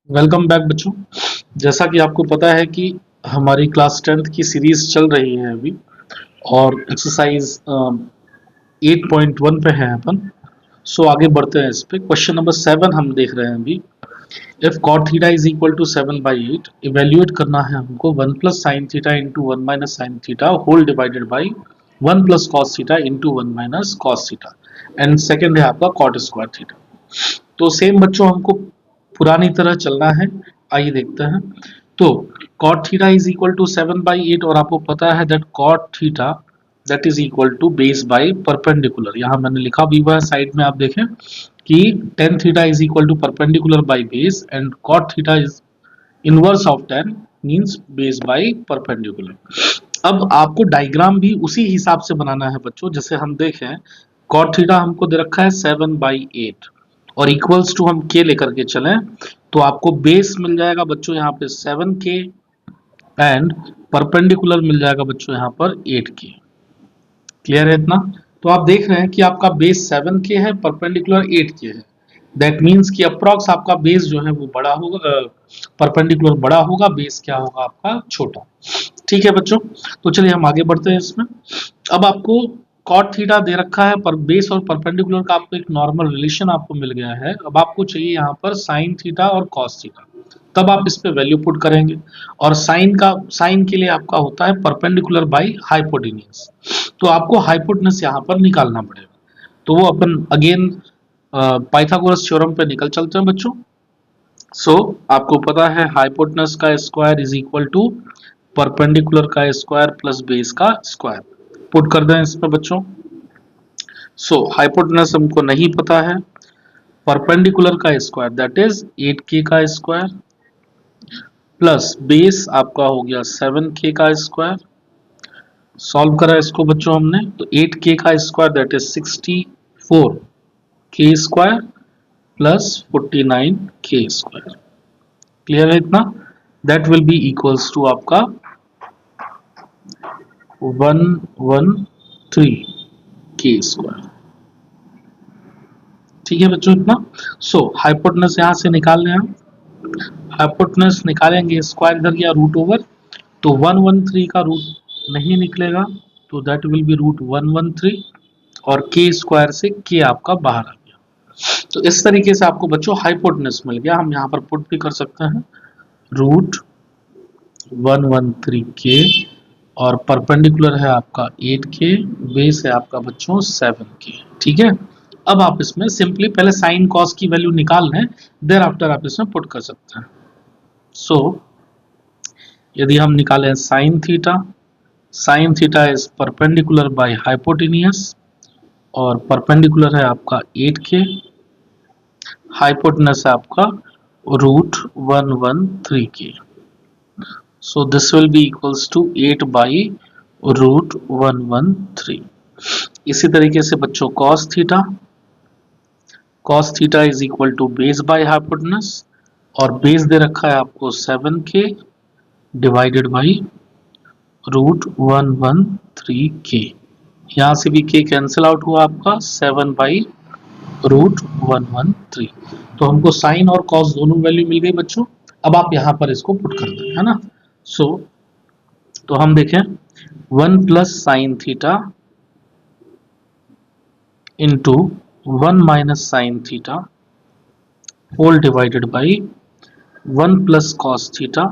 Welcome back बच्चों। जैसा कि आपको पता है कि हमारी क्लास 10th की सीरीज चल रही है अभी, और एक्सरसाइज 8.1 पे है अपन। सो आगे बढ़ते हैं। इस पे क्वेश्चन नंबर 7 हम देख रहे हैं अभी। If cot theta is equal to 7/8, evaluate करना है हमको 1 plus sine theta into 1 minus sine theta whole divided by 1 plus cos theta into 1 minus cos theta, and second है आपका कॉट स्क्वायर थीटा। तो सेम बच्चों हमको पुरानी तरह चलना है। आइए देखते हैं। तो cot theta is equal to 7/8, और आपको पता है that cot theta that is equal to base by perpendicular. यहाँ मैंने लिखा भी हुआ है साइड में, आप देखें कि tan theta is equal to perpendicular by base, and cot theta is inverse of tan means base by perpendicular. अब आपको डायग्राम भी उसी हिसाब से बनाना है बच्चों। जैसे हम देखें, cot थीटा हमको दे रखा है 7/8 और इक्वल्स टू हम k लेकर के चलें, तो आपको बेस मिल जाएगा बच्चों यहाँ पे 7k, एंड परपेंडिकुलर मिल जाएगा बच्चों यहाँ पर 8k। क्लियर है इतना? तो आप देख रहे हैं कि आपका बेस 7k है, परपेंडिकुलर 8k है। दैट मीन्स कि अप्रॉक्स आपका बेस जो है वो बड़ा होगा, परपेंडिकुलर बड़ा होगा, बेस क्या होगा आपका छोटा। ठीक है बच्चों, तो चलिए हम आगे बढ़ते हैं इसमें। अब आपको cot थीटा दे रखा है, पर बेस और परपेंडिकुलर का आपको एक नॉर्मल रिलेशन आपको मिल गया है। अब आपको चाहिए यहाँ पर साइन थीटा और cos थीटा, तब आप इस पे वैल्यू पुट करेंगे। और साइन के लिए आपका होता है परपेंडिकुलर बाई हाइपोटेन्यूज, तो आपको हाइपोटेन्यूज यहाँ पर निकालना पड़ेगा। तो वो अपन अगेन पाइथागोरस थ्योरम पे निकल चलते हैं बच्चों। सो आपको पता है हाइपोटेन्यूज का square is equal to perpendicular का स्क्वायर प्लस बेस का स्क्वायर। पुट कर दें इस पे बच्चों। सो हाइपोटेन्यूज हमको नहीं पता है, परपेंडिकुलर का स्क्वायर दैट इज 8k का स्क्वायर प्लस बेस आपका हो गया 7k का स्क्वायर। सॉल्व करा इसको बच्चों हमने, तो 8k का square that is 64k square plus 49k square. Clear है इतना? That will be equals to आपका 113k स्क्वायर। ठीक है बच्चों इतना। सो हाइपोटेन्यूज यहां से निकाल लें हम। हाइपोटेन्यूज निकालेंगे, स्क्वायर इधर गया रूट ओवर, तो 113 का रूट नहीं निकलेगा, तो दैट विल बी रूट 113, और k स्क्वायर से k आपका बाहर आ गया। तो इस तरीके से आपको बच्चों हाइपोटेन्यूज मिल गया। हम यहाँ पर पुट भी कर सकते हैं रूट 113k, और परपेंडिकुलर है आपका 8k, बेस है आपका बच्चों 7k। ठीक है, अब आप इसमें सिंपली पहले साइन कॉस की वैल्यू निकाल लें, देर आफ्टर आप इसमें पुट कर सकते हैं। सो यदि हम निकालें sine theta is perpendicular by hypotenuse, और परपेंडिकुलर है आपका 8k, हाइपोटेनस है आपका root 113k। So this will be equals to 8 by root 113। इसी तरीके से बच्चों cos theta is equal to base by hypotenuse, और बेस दे रखा है आपको 7k divided by root 113k। यहाँ से भी k कैंसिल आउट हुआ आपका 7 बाई रूट 113। तो हमको साइन और कॉस दोनों वैल्यू मिल गई बच्चों। अब आप यहाँ पर इसको पुट कर दें, है ना। सो तो हम देखें 1 plus sine theta into 1 minus sine theta whole divided by 1 plus cos theta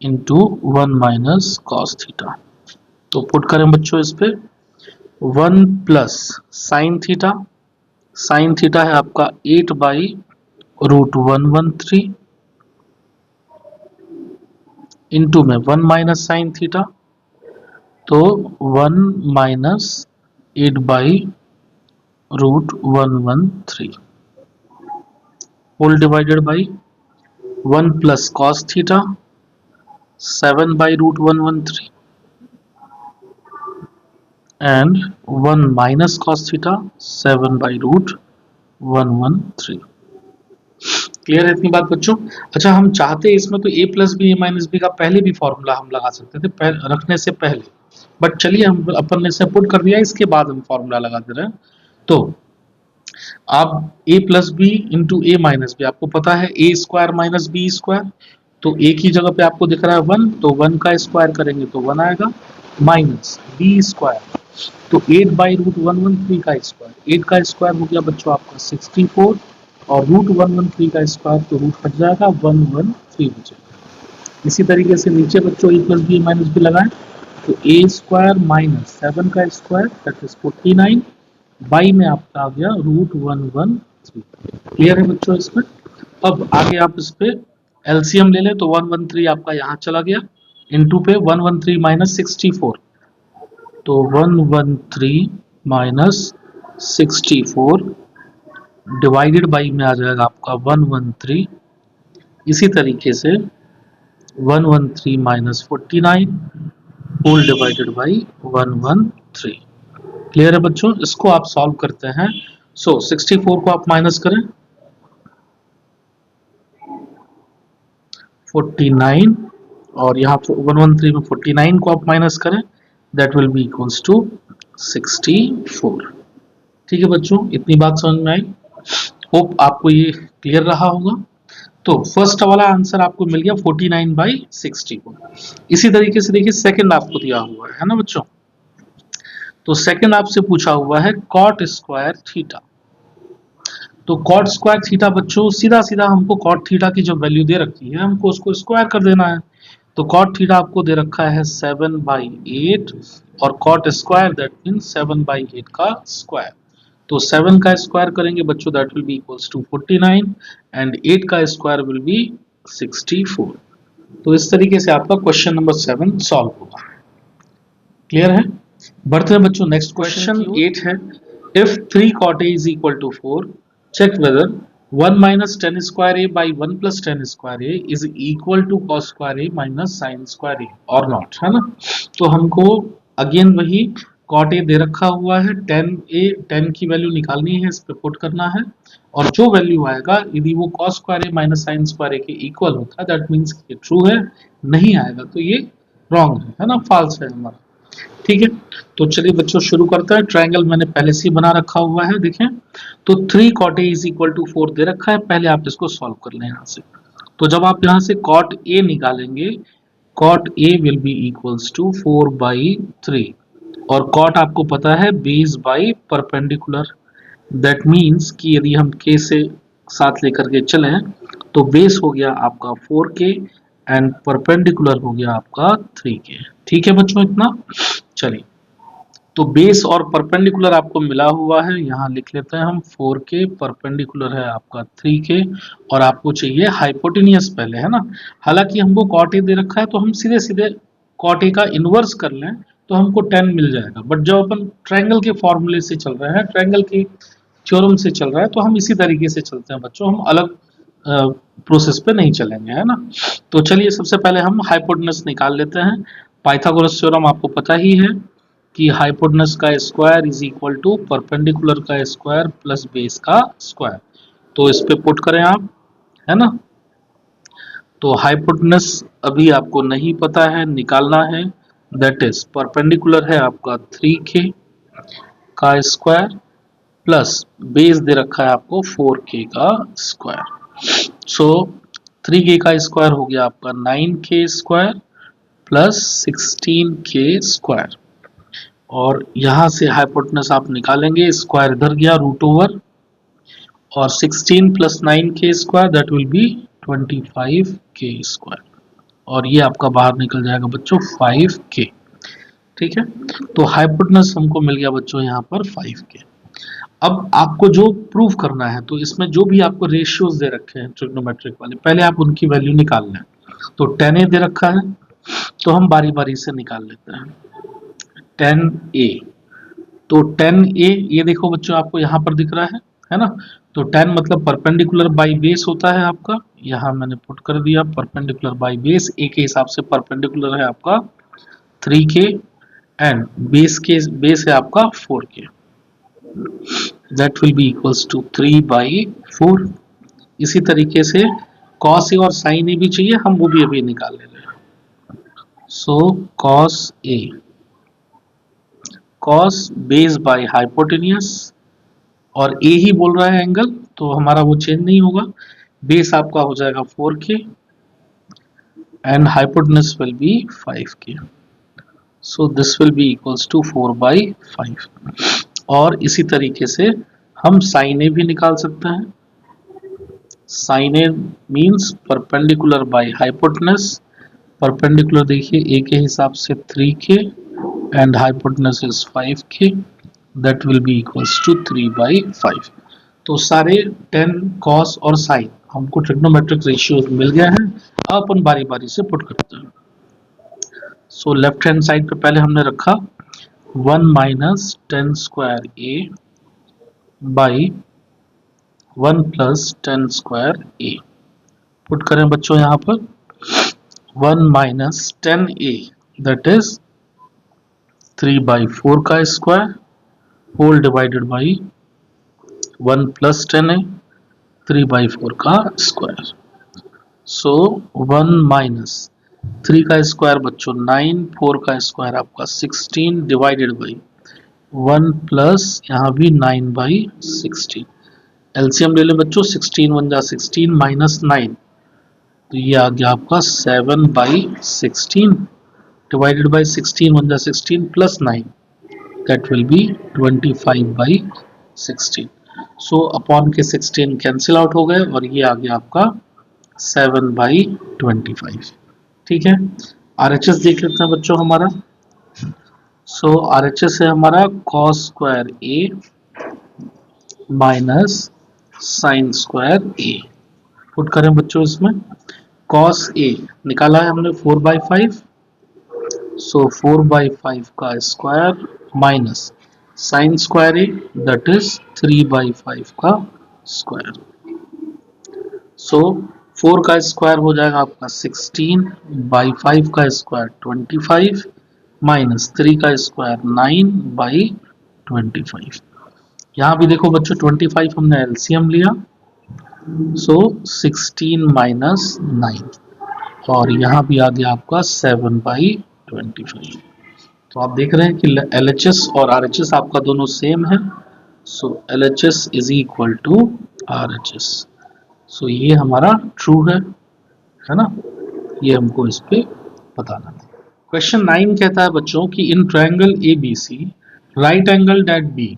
into 1 minus cos theta. तो पुट करें बच्चों इस पे 1 प्लस साइन थीटा है आपका 8 बाई रूट 113 इंटू में 1 माइनस साइन थीटा, तो 1 minus 8 by root 113 whole divided by 1 plus cos theta 7 by root 113 and 1 minus cos theta 7 by root 113। Clear है इतनी बात बच्चों? अच्छा, हम चाहते हैं इसमें तो a plus b a minus b का पहले भी फॉर्मूला हम लगा सकते थे रखने से पहले, बट चलिए हम अपन ने इसे पुट कर दिया, इसके बाद हम फॉर्मूला लगा दे रहे हैं। तो आप a plus b into a minus b, आपको पता है a square minus b square, तो एक ही जगह पे आपको दिख रहा है 1, तो 1 का स्क्वायर करेंगे तो 1 आएगा, माइनस बी स्क्वायर, तो 8 बाई रूट 113 का स्क्वायर, 8 का स्क्वायर हो गया बच्चों आपका 64, और रूट 113 का स्क्वायर तो रूट हट जाएगा 113 बचेगा। इसी तरीके से नीचे बच्चों ए प्लस बी माइनस बी लगाएं, तो ए स्क्वायर माइनस 7 का स्क्वायर दैट इज 49, बाई में आपका आ गया रूट 113। क्लियर है बच्चों इसमें? अब आगे आप इस पे एलसीएम ले लें, तो 113 आपका यहाँ चला गया, इनटू पे 113 माइनस 64, तो 113 माइनस 64 डिवाइडेड बाई में आ जाएगा आपका 113, इसी तरीके से 113 minus 49 whole divided by 113। Clear है बच्चों? इसको आप सॉल्व करते हैं, सो 64 को आप माइनस करें 49, और यहाँ 113 में 49 को आप माइनस करें, that will be equals to 64। ठीक है बच्चों, इतनी बात समझ में आई? होप आपको ये क्लियर रहा होगा। तो फर्स्ट वाला आंसर आपको मिल गया 49 बाई 64। इसी तरीके से देखिए सेकंड आपको दिया हुआ है ना बच्चों, तो सेकंड आपसे पूछा हुआ है कॉट स्क्वायर थीटा। तो कॉट स्क्वायर थीटा बच्चों सीधा सीधा हमको कॉट थीटा की जो वैल्यू दे रखी है हमको उसको स्क्वायर कर देना है। तो कॉट थीटा आपको दे रखा है 7/8, और कॉट स्क्वायर दैट मीन 7/8 का स्क्वायर, तो 7 का स्क्वायर करेंगे बच्चों that will be equals to 49, and 8 का स्क्वायर विल बी 64। तो इस तरीके से आपका क्वेश्चन नंबर 7 सॉल्व होगा। क्लियर है? बढ़ते हैं बच्चों नेक्स्ट क्वेश्चन 8 है, if 3 cot a is equal to 4, check whether 1 minus tan square a by 1 plus tan square a is equal to cos square a minus sin square a or not, है ना? तो हमको again वही cot a दे रखा हुआ है, tan की value निकालनी है, इस पे पुट करना है, और जो वैल्यू आएगा यदि वो cos square a minus sin square a के इक्वल होता है दैट मीन्स ये ट्रू है, नहीं आएगा तो ये रॉन्ग है ना, फॉल्स है हमारा। ठीक है, तो चलिए बच्चों शुरू करते हैं। ट्रायंगल मैंने पहले से ही बना रखा हुआ है, देखें तो 3 cot a is equal to 4 दे रखा है, पहले आप इसको सॉल्व कर लें यहाँ से। तो जब आप यहाँ से cot a निकालेंगे, cot a will be equals to 4/3, और cot आपको पता है base by perpendicular, that means कि यदि हम k से साथ लेकर के चले तो बेस हो गया आपका 4k एंड परपेंडिकुलर हो गया आपका 3k। ठीक है बच्चों इतना? चलिए, तो बेस और परपेंडिकुलर आपको मिला हुआ है, यहाँ लिख लेते हैं हम 4k, परपेंडिकुलर है आपका 3k, और आपको चाहिए हाइपोटेनियस पहले, है ना? हालांकि हमको cot a दे रखा है तो हम सीधे सीधे cot a का इनवर्स कर लें तो हमको 10 मिल जाएगा, बट जब अपन ट्रायंगल के फॉर्मूले से चल रहे हैं, ट्रायंगल की थ्योरम से चल रहा है, तो हम इसी तरीके से चलते हैं बच्चों, हम अलग प्रोसेस पे नहीं चलेंगे, है ना? तो चलिए सबसे पहले हम हाइपोटेनस निकाल लेते हैं। पाइथागोरस थ्योरम आपको पता ही है कि हाइपोटेनस का square is equal to perpendicular का स्क्वायर प्लस बेस का स्क्वायर, तो इस पे पुट करें आप, है ना? तो हाइपोटेनस अभी आपको नहीं पता है, निकालना है, दैट इज परपेंडिकुलर है आपका 3k का स्क्वायर प्लस बेस दे रखा है आपको 4k का स्क्वायर, सो 3k का स्क्वायर हो गया आपका 9k square plus 16k square, और यहां से हाइपोटेनस आप निकालेंगे, स्क्वायर इधर गया रूट ओवर, और 16 plus 9k square that will B 25k square, और ये आपका बाहर निकल जाएगा बच्चों 5k। ठीक है, तो हाइपोटेनस हमको मिल गया बच्चों यहाँ पर 5k। अब आपको जो प्रूव करना है, तो इसमें जो भी आपको रेशियोज दे रखे हैं ट्रिग्नोमेट्रिक वाले, पहले आप उनकी वैल्यू निकाल लें। तो 10a दे रखा है तो हम बारी बारी से निकाल लेते हैं। 10a, तो 10a ये देखो बच्चों आपको यहाँ पर दिख रहा है ना? तो 10 मतलब परपेंडिकुलर बाई बेस होता है आपका, यहाँ मैंने पुट कर दिया परपेंडिकुलर बाई बेस, a के हिसाब से परपेंडिकुलर है आपका 3k एंड बेस है आपका 4k, that will be equals to 3/4। इसी तरीके से cos a और sin a भी चाहिए, हम वो भी अभी निकाल ले रहे हैं। सो cos बेस बाय हाइपोटेनियस, और ए ही बोल रहा है एंगल, तो हमारा वो चेंज नहीं होगा। बेस आपका हो जाएगा 4K and hypotenuse will be 5K। So this will be equals to 4/5। और इसी तरीके से हम साइन ए भी निकाल सकते हैं। Sine A means perpendicular by hypotenuse. Perpendicular देखिए ए के हिसाब से 3K and hypotenuse is 5K, that will be equals to 3/5। तो सारे टेन कॉस और साइन हमको ट्रिग्नोमेट्रिक रेशियोज मिल गए हैं। अब अपन बारी बारी से पुट करते हैं। सो लेफ्ट हैंड साइड पे पहले हमने रखा 1 minus ten square a by 1 plus ten square a. Put करें बच्चों यहाँ पर 1 minus ten a that is 3/4 का square whole divided by 1 plus ten a 3/4 का स्क्वायर। सो 1 माइनस 3 का स्क्वायर बच्चों 9, 4 का स्क्वायर आपका 16 डिवाइडेड बाई 1 प्लस यहाँ भी 9/16। एलसीएम ले लें बच्चों, 16 1 जा 16 माइनस 9, तो ये आ गया आपका 7/16 डिवाइडेड बाई 16 1 जा 16 plus 9, that will B 25/16। So upon के 16 कैंसिल आउट हो गए और ये आ गया आपका 7/25। ठीक है। RHS देख लेते हैं बच्चों हमारा। सो RHS है हमारा cos square A minus sine square a. Put करें बच्चों इसमें cos ए निकाला है हमने 4/5, सो 4/5 का square minus sine square A that is 3/5 का स्क्वायर। सो 4 का स्क्वायर हो जाएगा आपका 16/5 का स्क्वायर 25 माइनस 3 का स्क्वायर 9/25। यहाँ भी देखो बच्चों 25 हमने एलसीएम लिया, सो 16 माइनस 9 और यहाँ भी आ गया आपका 7/25। तो आप देख रहे हैं कि LHS और RHS आपका दोनों सेम है। So LHS is equal to RHS। So ये हमारा ट्रू है ना, ये हमको इस पे बताना है। क्वेश्चन 9 कहता है बच्चों कि in triangle ABC right angle at B.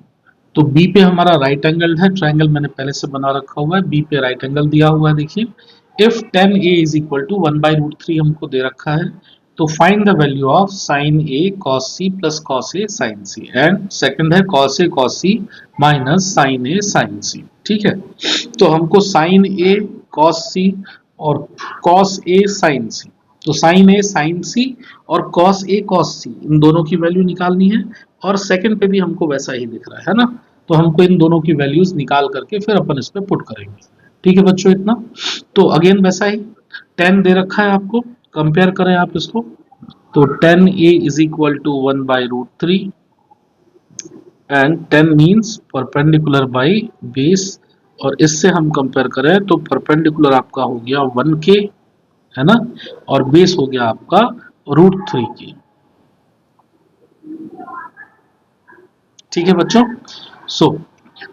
तो बी पे हमारा राइट एंगल है, ट्रायंगल मैंने पहले से बना रखा हुआ है, बी पे राइट एंगल दिया हुआ है। देखिए if tan A is equal to 1/√3 हमको दे रखा है, तो find the value of sin A cos C plus cos A sin C and second है cos A cos C minus sin A sin C। ठीक है, तो हमको sin A cos C और cos A sin C, तो sin A sin C और cos A cos C इन दोनों की वैल्यू निकालनी है। और सेकंड पे भी हमको वैसा ही दिख रहा है ना, तो हमको इन दोनों की वैल्यूज निकाल करके फिर अपन इस पे पुट करेंगे। ठीक है बच्चों इतना। तो अगेन वैसा ही 10 दे रखा है आपको, कंपेयर करें आप इसको, तो tan A is equal to 1/√3 and 10 means perpendicular by base, और इससे हम कंपेयर करें तो परपेंडिकुलर आपका हो गया 1K है ना, और बेस हो गया आपका √3K। ठीक है बच्चों। सो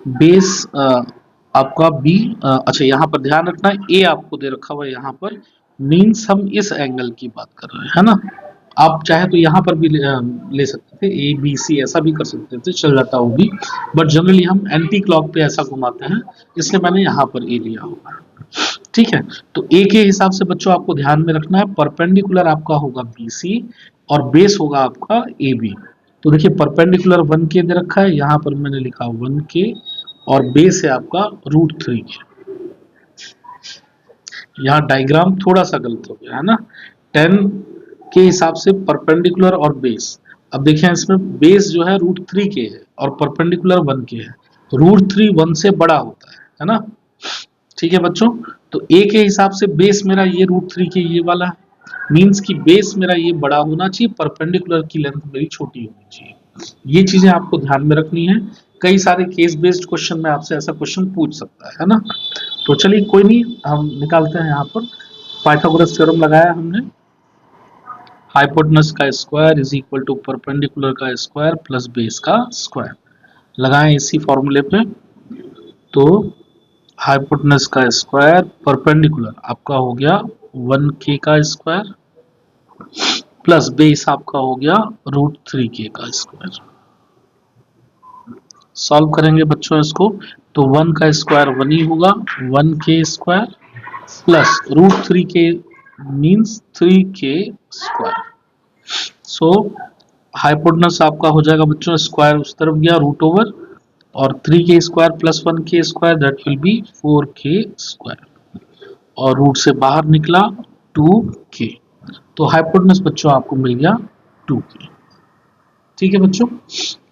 बेस आपका B, अच्छा यहाँ पर ध्यान रखना A आपको दे रखा हुआ है यहाँ पर, मीन्स हम इस एंगल की बात कर रहे हैं है ना। आप चाहे तो यहाँ पर भी ले सकते थे, ABC ऐसा भी कर सकते थे, चल जाता वो भी, बट जनरली हम एंटी क्लॉक पे ऐसा घुमाते हैं, इसलिए मैंने यहाँ पर A लिया होगा। ठीक है, तो A के हिसाब से बच्चों आपको ध्यान में रखना है परपेंडिकुलर आपका होगा BC और बेस होगा आपका AB। तो देखिए परपेंडिकुलर 1K दे रखा है, यहाँ पर मैंने लिखा 1K और बेस है आपका √3K। यहाँ डायग्राम थोड़ा सा गलत हो गया है ना, 10 के हिसाब से परपेंडिकुलर और बेस। अब देखिए इसमें बेस जो है √3K है और परपेंडिकुलर 1K है, √3 1 से बड़ा होता है ना। ठीक है बच्चों, तो A के हिसाब से बेस मेरा ये √3K ये वाला है, मीन्स कि बेस मेरा ये बड़ा होना चाहिए, परपेंडिकुलर की लेंथ मेरी छोटी होनी चाहिए। ये चीजें आपको ध्यान में रखनी है, कई सारे केस बेस्ड क्वेश्चन में आपसे ऐसा क्वेश्चन पूछ सकता है ना। तो चलिए कोई नहीं, हम निकालते हैं। यहाँ पर पाइथागोरस थ्योरम लगाया हमने, हाइपोटेनस का square is equal to perpendicular का स्क्वायर प्लस बेस का स्क्वायर, लगाएं इसी फॉर्मूले पे। तो हाइपोटेनस का स्क्वायर परपेंडिकुलर आपका हो गया 1k का स्क्वायर प्लस बेस आपका हो गया √3k का स्क्वायर। सॉल्व करेंगे बच्चों इसको, तो 1 का स्क्वायर 1 ही होगा, 1k square plus √3k means 3k square. So hypotenuse आपका हो जाएगा बच्चों, स्क्वायर उस तरफ गया रूट ओवर, और 3k square plus 1k square that will B 4k square, और रूट से बाहर निकला 2k। तो हाइपोटेनस बच्चों आपको मिल गया 2k। ठीक है बच्चों,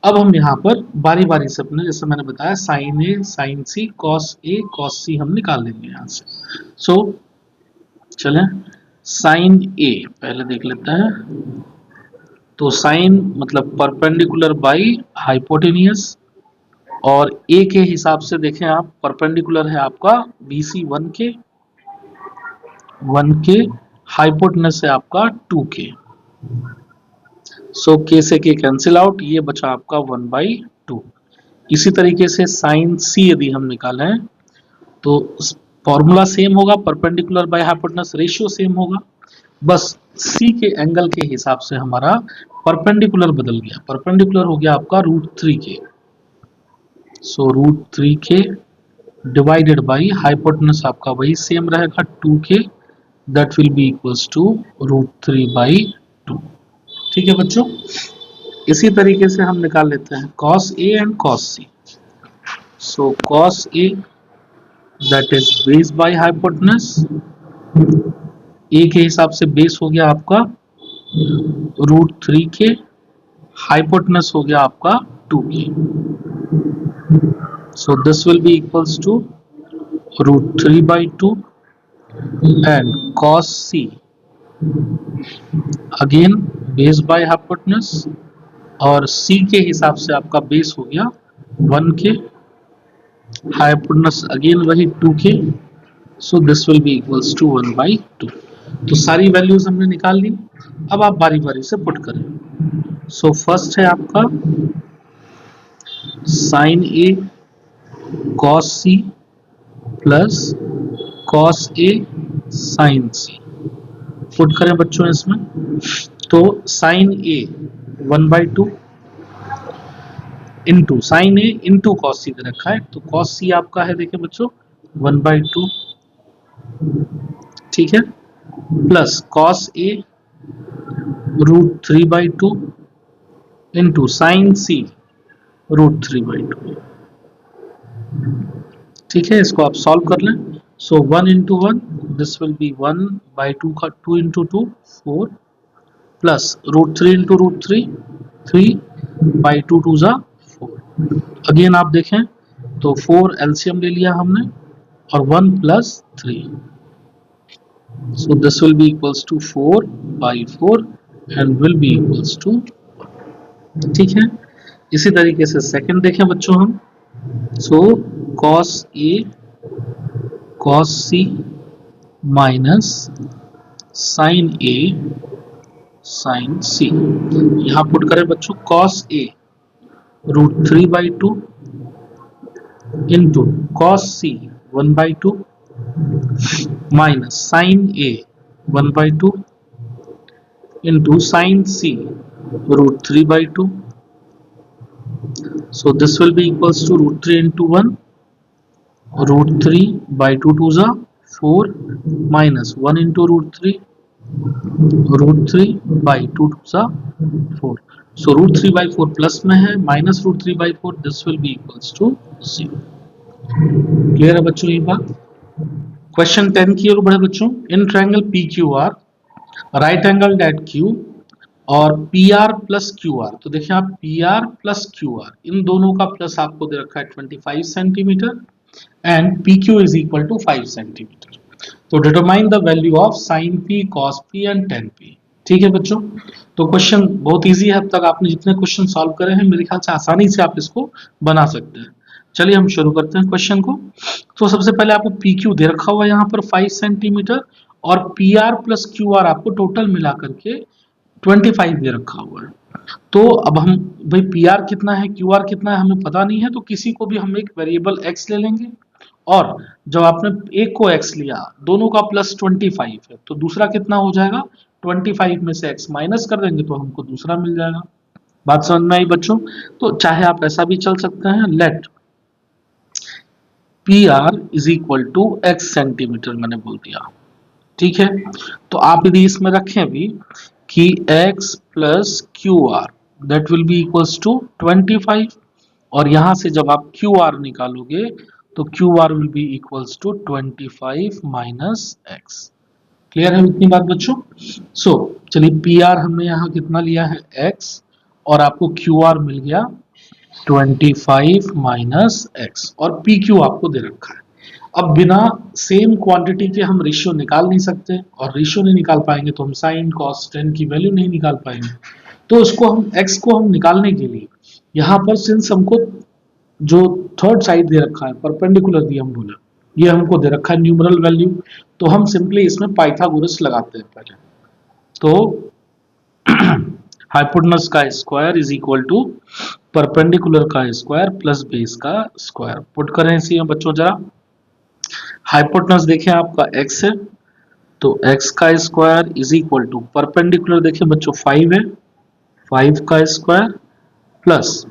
अब हम यहाँ पर बारी बारी से अपने, जैसे मैंने बताया, sign A sign C cos A cos सी हम निकाल लेंगे यहाँ से। सो चलें, साइन ए पहले देख लेते हैं। तो साइन मतलब परपेंडिकुलर बाई हाइपोटेनियस, और ए के हिसाब से देखें आप, परपेंडिकुलर है आपका BC 1k, हाइपोटेनस है आपका 2k। सो k से k कैंसिल आउट, ये बचा आपका 1/2। इसी तरीके से साइन सी यदि हम निकालें तो फॉर्मूला सेम होगा, perpendicular by hypotenuse ratio same होगा, बस सी के एंगल के हिसाब से हमारा परपेंडिकुलर बदल गया। परपेंडिकुलर हो गया आपका √3k। So √3k divided by hypotenuse आपका वही सेम रहेगा 2k, that will be equals to √3/2। ठीक है बच्चों, इसी तरीके से हम निकाल लेते हैं cos A and cos C। So cos A that is base by hypotenuse, A के हिसाब से बेस हो गया आपका √3k, हाइपोटेनस हो गया आपका 2k। So this will be equals to √3/2 and cos C again base by hypotenuse, और C के हिसाब से आपका बेस हो गया 1k, हाइपोटेनस अगेन वही 2k। So this will be equals to 1/2। तो सारी वैल्यूज हमने निकाल ली, अब आप बारी बारी से पुट करें। सो फर्स्ट है आपका sign A cos C plus cos A sign C, put करें बच्चों इसमें। तो sign A 1/2 into sign A into cos सी दे रखा है, तो कॉस सी आपका है देखिए बच्चों 1/2, ठीक है, plus cos A √3/2 into sine C √3/2। ठीक है, इसको आप सॉल्व कर लें। सो 1 इंटू 1 दिस विल बी 1/2 का 2 इंटू 2 4, प्लस √3 इंटू √3 3/2 2 जा 4। अगेन आप देखें तो 4 एलसीएम ले लिया हमने, और 1 plus 3, so this will be equals to 4/4 and will be equals to, ठीक है। इसी तरीके से सेकंड देखें बच्चों हम, so cos A cos C minus sin A sin C, यहां पुट करें बच्चों cos A √3/2 into cos C 1/2 minus sine A 1/2 into sine C √3/2। So this will be equals to √3 into 1 √3/2 2 जा 4 माइनस 1 इंटू √3 √3/2 2 जा 4। सो √3/4 plus में है, minus √3/4, this will be equals to 0। Clear है बच्चों ये बात। क्वेश्चन 10 की ओर बढ़े बच्चों। In triangle PQR right angle at Q और PR प्लस QR, तो देखिए आप PR प्लस QR इन दोनों का प्लस आपको दे रखा है 25 centimetre and PQ is equal to 5 centimetre. तो determine the value of sine P cos P and tan P। ठीक है बच्चों, तो क्वेश्चन बहुत इजी है, अब तक आपने जितने क्वेश्चन सॉल्व करे हैं मेरे ख्याल से आसानी से आप इसको बना सकते हैं। चलिए हम शुरू करते हैं क्वेश्चन को। तो सबसे पहले आपको PQ दे रखा हुआ है यहाँ पर 5 सेंटीमीटर, और PR प्लस QR आपको टोटल मिला करके 25 दे रखा हुआ है। तो अब हम भाई पी आर कितना है, क्यू आर कितना है हमें पता नहीं है, तो किसी को भी हम एक वेरिएबल एक्स ले लेंगे, और जब आपने एक को एक्स लिया, दोनों का प्लस 25 है, तो दूसरा कितना हो जाएगा, 25 में से एक्स माइनस कर देंगे तो हमको दूसरा मिल जाएगा। बात समझ में आई बच्चों? तो चाहे आप ऐसा भी चल सकते हैं, let P R is equal to x centimetre, मैंने बोल दिया, ठीक है। तो आप यदि इसमें रखें भी कि x plus Q R that will be equals to 25, और यहां से जब आप क्यू आर निकालोगे तो Q R will be equals to 25 minus x. Clear है इतनी बात बच्चों? सो चलिए पी आर हमने यहाँ कितना लिया है x, और आपको क्यू आर मिल गया 25 माइनस एक्स, और पी क्यू आपको दे रखा है। अब बिना सेम क्वांटिटी के हम रेशियो निकाल नहीं सकते, और रेशियो नहीं निकाल पाएंगे तो हम साइन कॉस टेन की वैल्यू नहीं निकाल पाएंगे। तो इसको हम x को हम निकालने के लिए यहाँ पर सिंस हमको जो थर्ड साइड दे रखा है परपेंडिकुलर दी, हम बोले ये हमको दे रखा है न्यूमरल वैल्यू, तो हम सिंपली इसमें पाइथागोरस लगाते हैं पहले। तो हाइपोटेनस का square is equal to perpendicular का स्क्वायर प्लस बेस का स्क्वायर। पुट करें इसी में बच्चों जरा। हाइपोटेनस देखें आपका x है, तो x का square is equal to perpendicular देखें बच्चों 5 है, 5 का स्क्वायर प्लस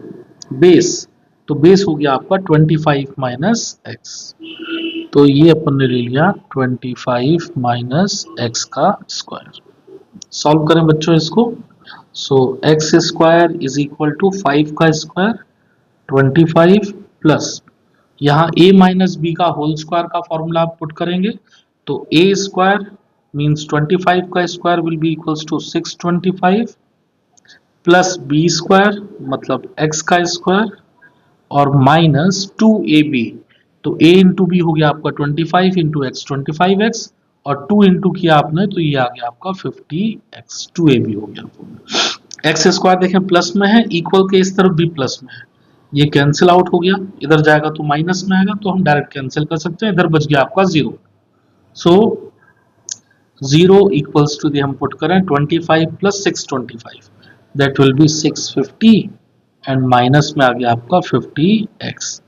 बेस, तो बेस हो गया आपका 25 माइनस एक्स, तो ये अपन ने ले लिया 25 माइनस एक्स का स्क्वायर। सॉल्व करें बच्चों इसको। So x square is equal to 5 का स्क्वायर 25 प्लस यहाँ a माइनस बी का होल स्क्वायर का फॉर्मूला आप पुट करेंगे, तो a स्क्वायर मीन्स 25 का square will be equals to 625 plus b square मतलब x का स्क्वायर और माइनस 2ab, तो a इंटू बी हो गया आपका 25 इंटू एक्स 25x, और 2 इंटू किया आपने तो ये आ गया आपका 50x, 2ab हो गया। एक्स स्क्वायर देखें प्लस में है, इक्वल के इस तरफ भी प्लस में है, ये कैंसिल आउट हो गया, इधर जाएगा तो माइनस में आएगा, तो हम डायरेक्ट कैंसिल कर सकते हैं, इधर बच गया आपका 0। सो 0 इक्वल्स टू हम पुट करें 25 plus 625 that will B 650, and minus में आ गया आपका 50x।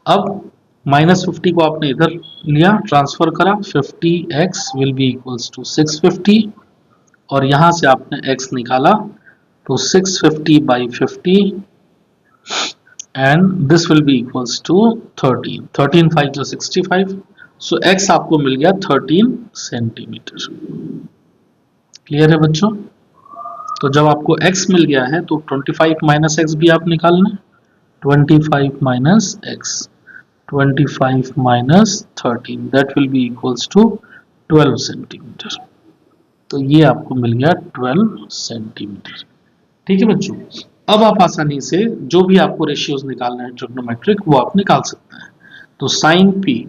अब माइनस 50 को आपने इधर लिया, ट्रांसफर करा, 50x will be equals to 650, और यहां से आपने x निकाला, तो 650 by 50 and this will be equals to 13, 13 5 to 65, so x आपको मिल गया 13 सेंटीमीटर। क्लियर है बच्चों? तो जब आपको x मिल गया है तो 25 माइनस एक्स भी आप निकालना, 25 minus x 25 minus 13 that will be equals to 12 centimetre, तो ये आपको मिल गया 12 सेंटीमीटर। ठीक है बच्चों, अब आप आसानी से जो भी आपको रेशियोज निकालना है ट्रिग्नोमेट्रिक वो आप निकाल सकते हैं। तो sine P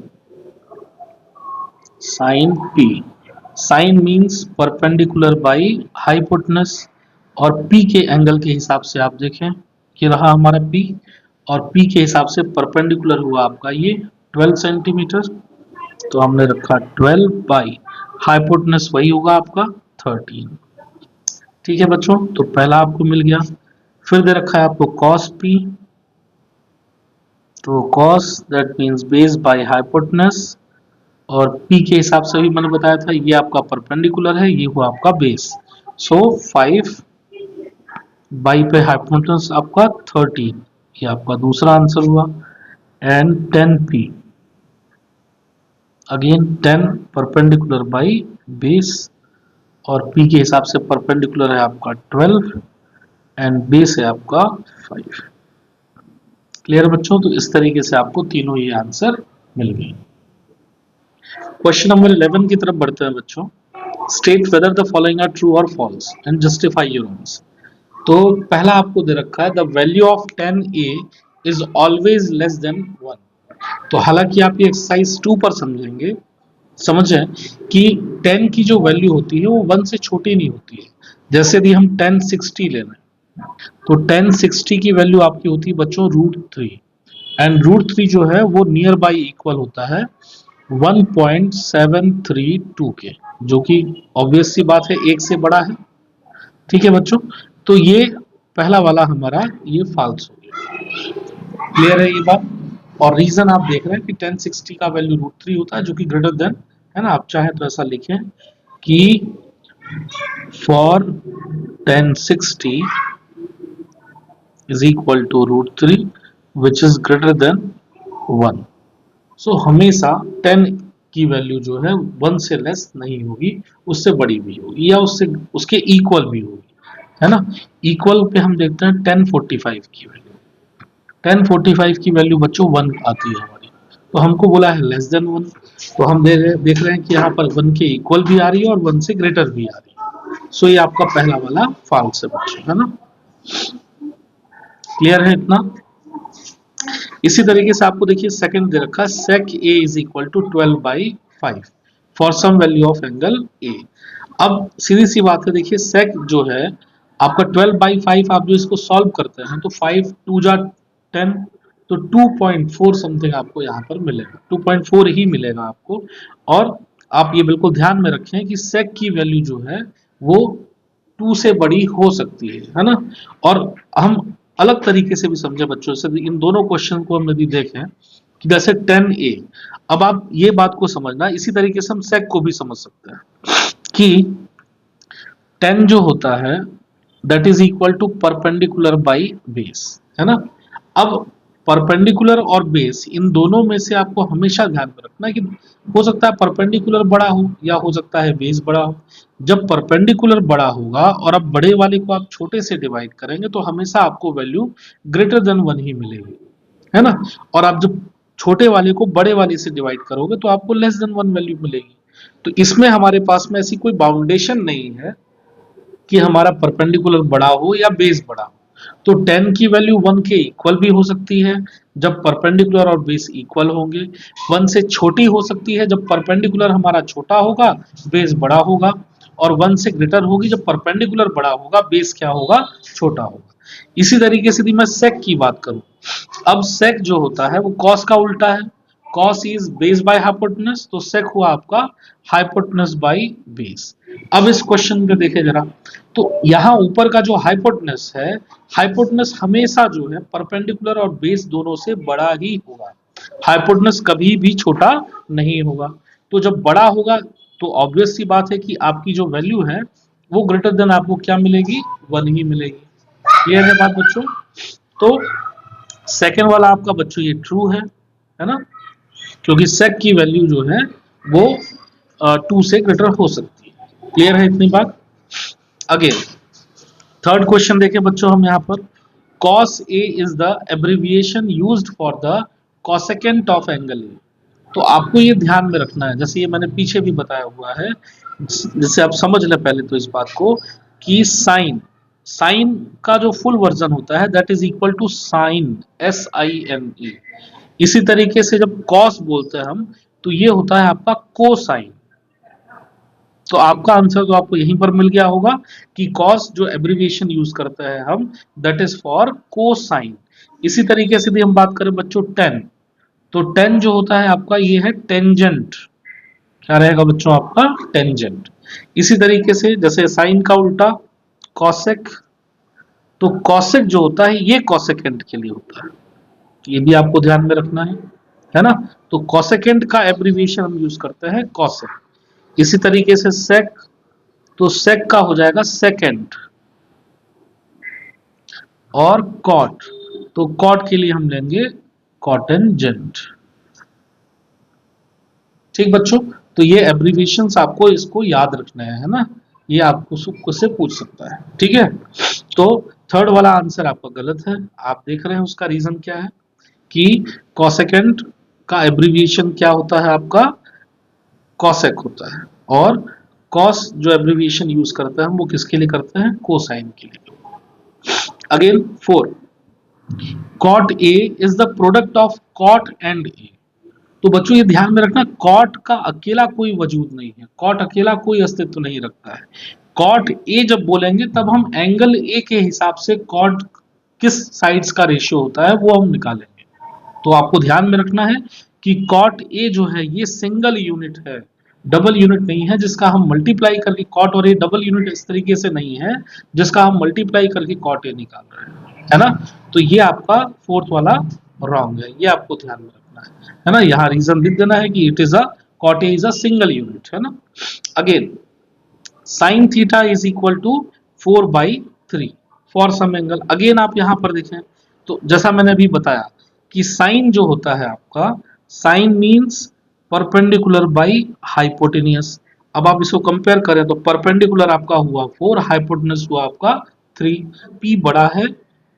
sine means perpendicular by hypotenuse, और पी के एंगल के हिसाब से आप देखें कि रहा हमारा पी, और पी के हिसाब से परपेंडिकुलर हुआ आपका ये 12 सेंटीमीटर, तो हमने रखा 12 बाई हाइपोटेनस वही होगा आपका 13। ठीक है बच्चों, तो पहला आपको मिल गया। फिर दे रखा है आपको cos p, तो cos that means base by hypotenuse, और p के हिसाब से भी मैंने बताया था ये आपका परपेंडिकुलर है, ये हुआ आपका बेस, सो 5 बाई पे हाइपोटेनस आपका 13, ये आपका दूसरा आंसर हुआ। And 10p again 10 perpendicular by base, और p के हिसाब से परपेंडिकुलर है आपका 12 एंड बेस है आपका 5। क्लियर बच्चों? तो इस तरीके से आपको तीनों ये आंसर मिल गए। क्वेश्चन नंबर 11 की तरफ बढ़ते हैं बच्चों। State whether the following are true और false and justify your answer. तो पहला आपको दे रखा है the value of 10a is always less than 1। तो हालांकि आप ये एक्सरसाइज 2 पर समझेंगे, समझें कि 10 की जो वैल्यू होती है वो 1 से छोटी नहीं होती है। जैसे यदि हम 1060 ले रहे हैं तो 1060 की वैल्यू आपकी होती है बच्चों √3, एंड √3 जो है वो नियर बाई इक्वल होता है 1.732 के, जो कि ऑब्वियस सी बात है एक से बड़ा है। ठीक है बच्चों, तो ये पहला वाला हमारा ये फॉल्स हो गया। क्लियर है ये बात? और रीजन आप देख रहे हैं कि 1060 का वैल्यू √3 होता है जो कि ग्रेटर देन, है ना, आप चाहे तो ऐसा लिखें कि for 1060 is equal to √3 which is greater than 1। सो हमेशा 10 की वैल्यू जो है 1 से लेस नहीं होगी, उससे बड़ी भी होगी या उससे उसके इक्वल भी होगी, है ना। इक्वल पे हम देखते हैं 1045 की वैल्यू, 1045 की वैल्यू बच्चों 1 आती है हमारी, तो हमको बोला है लेस देन 1, तो हम देख रहे हैं कि यहाँ पर 1 के इक्वल भी आ रही है और 1 से ग्रेटर भी आ रही है। सो ये आपका पहला वाला फॉल्स है बच्चों, है ना। क्लियर है इतना? इसी तरीके से आपको देखिए सेकंड दे रखा है sec a is equal to 12/5 for some value of angle a। अब सीधी सी बात है, देखिए sec जो है आपका 12/5, आप जो इसको सॉल्व करते हैं तो 5 2 जा 10, तो 2.4 समथिंग आपको यहाँ पर मिलेगा, 2.4 ही मिलेगा आपको। और आप ये बिल्कुल ध्यान में रखें कि sec की वैल्यू जो है वो 2 से बड़ी हो सकती है ना। और हम अलग तरीके से भी समझे बच्चों से, इन दोनों क्वेश्चन को हम यदि देखें कि जैसे 10a, अब आप ये बात को समझना, इसी तरीके से हम sec को भी समझ सकते हैं कि 10 जो होता है that is equal to perpendicular by base, है ना। अब परपेंडिकुलर और बेस इन दोनों में से आपको हमेशा ध्यान में रखना है कि हो सकता है परपेंडिकुलर बड़ा हो या हो सकता है बेस बड़ा हो। जब परपेंडिकुलर बड़ा होगा और अब बड़े वाले को आप छोटे से डिवाइड करेंगे तो हमेशा आपको वैल्यू ग्रेटर देन 1 ही मिलेगी, है ना। और आप जब छोटे वाले को बड़े वाले से डिवाइड करोगे तो आपको लेस देन 1 वैल्यू मिलेगी। तो इसमें हमारे पास में ऐसी कोई बाउंडेशन नहीं है कि हमारा परपेंडिकुलर बड़ा हो या बेस बड़ा हो। तो 10 की वैल्यू 1 के इक्वल भी हो सकती है जब परपेंडिकुलर और बेस इक्वल होंगे, 1 से छोटी हो सकती है जब परपेंडिकुलर हमारा छोटा होगा बेस बड़ा होगा, और 1 से ग्रेटर होगी जब परपेंडिकुलर बड़ा होगा बेस क्या होगा, छोटा होगा। इसी तरीके से यदि मैं सेक की बात करूं, अब सेक जो होता है वो कॉस का उल्टा है, cos is base by hypotenuse, तो सेक हुआ आपका हाइपोटेनस बाय बेस। अब इस क्वेश्चन में देखें जरा, तो यहां ऊपर का जो हाइपोटेनस है, हाइपोटेनस हमेशा जो है परपेंडिकुलर और बेस दोनों से बड़ा ही होगा, हाइपोटेनस कभी भी छोटा नहीं होगा। तो जब बड़ा होगा तो ऑब्वियस सी बात है कि आपकी जो वैल्यू है वो ग्रेटर देन आपको क्या मिलेगी, 1 ही मिलेगी। क्लियर है बात बच्चों? तो सेकेंड वाला आपका बच्चों ये ट्रू है ना, क्योंकि सेक की वैल्यू जो है वो 2 से ग्रेटर हो सकती है। क्लियर है इतनी बात? अगेन थर्ड क्वेश्चन देखें बच्चों हम यहाँ पर, cos A is the abbreviation used for the cosecant of angle A। तो आपको ये ध्यान में रखना है, जैसे ये मैंने पीछे भी बताया हुआ है, जिससे आप समझ लें पहले तो इस बात को कि साइन, साइन का जो फुल वर्जन होता है that is equal to sine, SINE। इसी तरीके से जब कॉस बोलते हैं हम तो ये होता है आपका कोसाइन। तो आपका आंसर तो आपको यहीं पर मिल गया होगा कि कॉस जो एब्रिविएशन यूज करते हैं हम दैट इज फॉर कोसाइन। इसी तरीके से भी हम बात करें बच्चों 10, तो 10 जो होता है आपका ये है टेंजेंट, क्या रहेगा बच्चों आपका टेंजेंट। इसी तरीके से जैसे साइन का उल्टा कॉसेक, तो कॉसेक जो होता है ये कॉसेकेंट के लिए होता है, ये भी आपको ध्यान में रखना है ना। तो कॉसेकेंट का एब्रिविएशन हम यूज करते हैं कॉसेक। इसी तरीके से सेक, तो सेक का हो जाएगा सेकेंड, और कॉट, तो कॉट के लिए हम लेंगे कॉटेंजेंट। ठीक बच्चों, तो ये एब्रिविएशंस आपको इसको याद रखना है ना, ये आपको से पूछ सकता है, ठीक है। तो थर्ड वाला आंसर आपका गलत है, आप देख रहे हैं उसका रीजन क्या है कि कॉसेकेंट का एब्रिविएशन क्या होता है आपका, कॉसेक होता है, और कॉस जो एब्रिविएशन यूज करते हैं हम वो किसके लिए करते हैं, कोसाइन के लिए। Again 4, cot A is the product of cot and A. तो बच्चों ये ध्यान में रखना, कॉट का अकेला कोई वजूद नहीं है, कॉट अकेला कोई अस्तित्व नहीं रखता है। कॉट ए जब बोलेंगे तब हम एंगल ए के हिसाब से कॉट किस साइड्स का रेशियो होता है वो हम निकालेंगे। तो आपको ध्यान में रखना है कि कॉट ए जो है ये सिंगल यूनिट है, डबल यूनिट नहीं है जिसका हम मल्टीप्लाई करके कॉट और ए डबल यूनिट इस तरीके से नहीं है जिसका हम मल्टीप्लाई करके कॉट ए निकाल रहे हैं, है ना। तो ये आपका फोर्थ वाला रॉन्ग है, ये आपको ध्यान में रखना है ना। यहाँ रीजन लिख देना है कि it is a cot A is a single unit, है ना। Again sine theta is equal to 4/3 for some angle. Again आप यहां पर देखें तो जैसा मैंने अभी बताया कि साइन जो होता है आपका, sine means perpendicular by hypotenuse. अब आप इसको कंपेयर करें तो परपेंडिकुलर आपका हुआ 4, हाइपोटेनियस हुआ आपका 3। P बड़ा है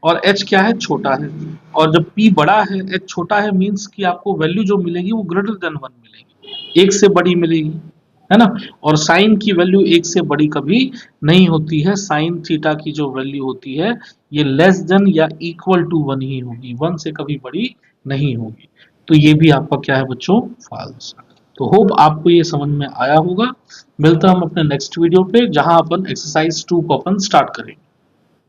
और H क्या है, छोटा है। और जब P बड़ा है H छोटा है मींस कि आपको वैल्यू जो मिलेगी वो ग्रेटर देन 1 मिलेगी, एक से बड़ी मिलेगी, है ना। और साइन की वैल्यू एक से बड़ी कभी नहीं होती है। साइन थीटा की जो वैल्यू होती है ये लेस देन या इक्वल टू 1 ही होगी, 1 से कभी बड़ी नहीं होगी। तो ये भी आपका क्या है बच्चों, फॉल्स। तो होप आपको ये समझ में आया होगा। मिलता हम अपने नेक्स्ट वीडियो पे जहां अपन एक्सरसाइज 2 को अपन स्टार्ट करेंगे।